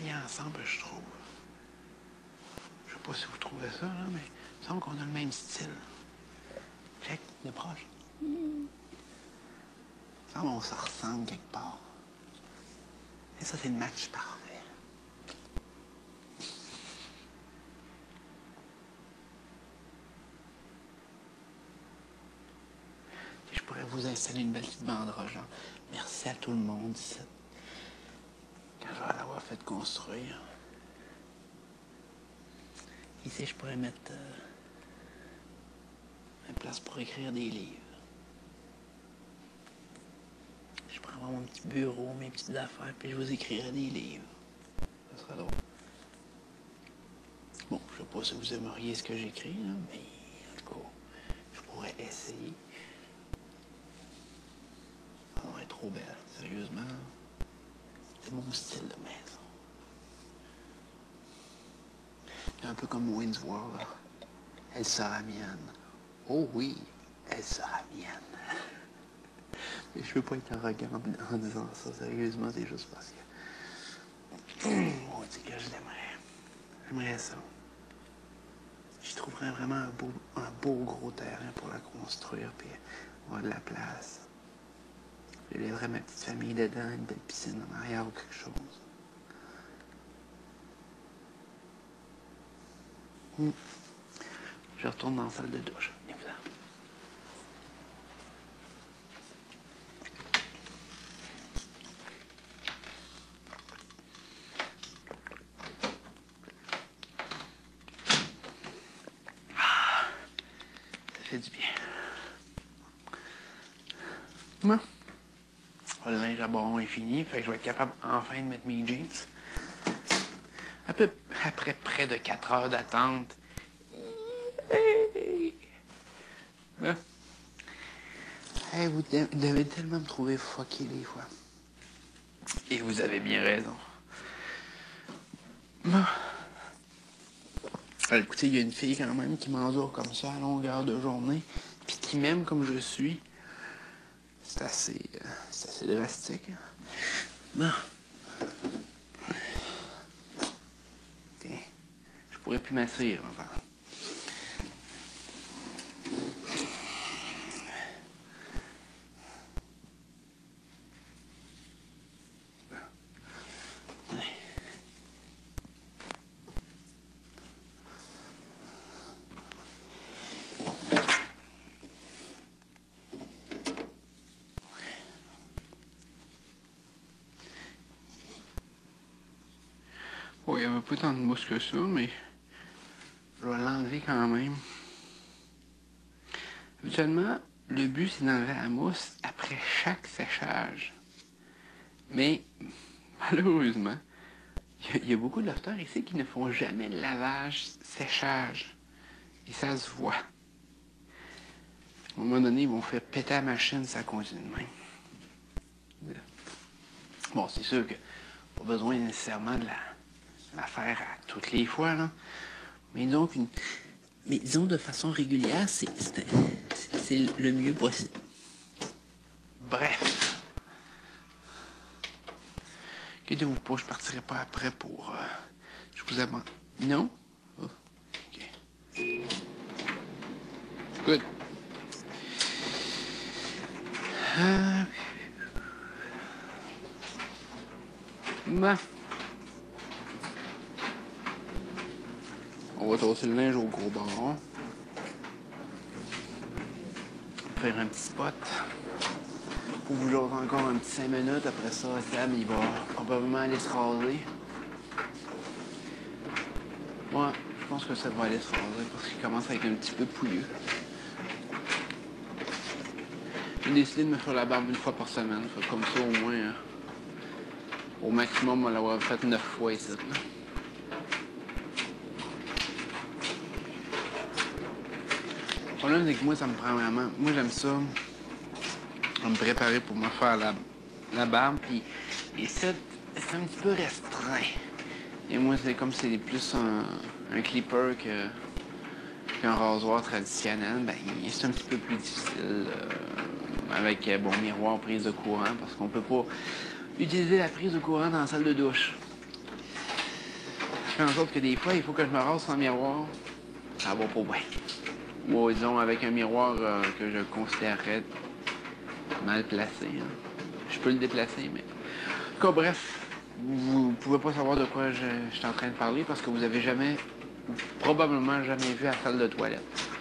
bien ensemble, je trouve. Je sais pas si vous trouvez ça, là, mais il me semble qu'on a le même style. Check, de proche. Il me semble qu'on se ressemble quelque part. Et ça, c'est le match parfait. Et je pourrais vous installer une belle petite banderole, genre, merci à tout le monde ici. Quand je vais l'avoir fait construire. Ici, je pourrais mettre une place pour écrire des livres. Je pourrais avoir mon petit bureau, mes petites affaires, puis je vous écrirais des livres. Ça serait drôle. Bon, je sais pas si vous aimeriez ce que j'écris, là, mais en tout cas, je pourrais essayer. Ça va être trop belle, sérieusement. C'est mon style de maison. Un peu comme Wayne's World, là. Elle sera mienne. Oh oui, elle sera mienne. Mais je veux pas être arrogant en disant ça, sérieusement, c'est juste parce que... On dit que je l'aimerais. J'aimerais ça. Je trouverais vraiment un beau gros terrain pour la construire, puis avoir de la place. Je laisserais ma petite famille dedans, une belle piscine en arrière ou quelque chose. Je retourne dans la salle de douche. Venez-vous-en. Ça fait du bien. Bon. Le linge à bord est fini, fait que je vais être capable enfin de mettre mes jeans. Après près de 4 heures d'attente. Hey! Hein? Hey, vous devez tellement me trouver fucké des fois. Et vous avez bien raison. Bon. Écoutez, il y a une fille quand même qui m'endure comme ça à longueur de journée, puis qui m'aime comme je suis. C'est assez drastique. Bon. Tiens, je pourrais plus m'asseoir enfin. Bon, il n'y avait pas tant de mousse que ça, mais je vais l'enlever quand même. Habituellement, le but, c'est d'enlever la mousse après chaque séchage. Mais, malheureusement, il y a beaucoup de lofters ici qui ne font jamais le lavage-séchage. Et ça se voit. À un moment donné, ils vont faire péter la machine, ça continue de même. Bon, c'est sûr que pas besoin nécessairement de la faire à toutes les fois, là. Mais donc, mais disons de façon régulière, c'est le mieux possible. Bref. Inquiétez-vous pas, je partirai pas après pour... je vous abandonne. Non? Oh, OK. Good. Bon. On va tasser le linge au gros bord. Faire un petit spot. Pour vous jaser encore un petit 5 minutes. Après ça, Sam, il va probablement aller se raser. Moi, je pense que ça va aller se raser parce qu'il commence à être un petit peu pouilleux. J'ai décidé de me faire la barbe une fois par semaine. Fait comme ça, au moins, au maximum, on va l'avoir fait 9 fois ici. Là. Le problème, c'est que moi, ça me prend vraiment... Moi, j'aime ça, me préparer pour me faire la barbe. Puis, et c'est un petit peu restreint. Et moi, c'est comme c'est plus un clipper qu'un rasoir traditionnel. Ben, c'est un petit peu plus difficile avec, bon, miroir, prise de courant, parce qu'on peut pas utiliser la prise de courant dans la salle de douche. fait en sorte que des fois, il faut que je me rase sans miroir. Ça va pas bien. Ou disons, avec un miroir que je considérerais mal placé. Hein. Je peux le déplacer, mais... En tout cas, bref, vous pouvez pas savoir de quoi je suis en train de parler parce que vous avez jamais, ou probablement jamais vu la salle de toilette.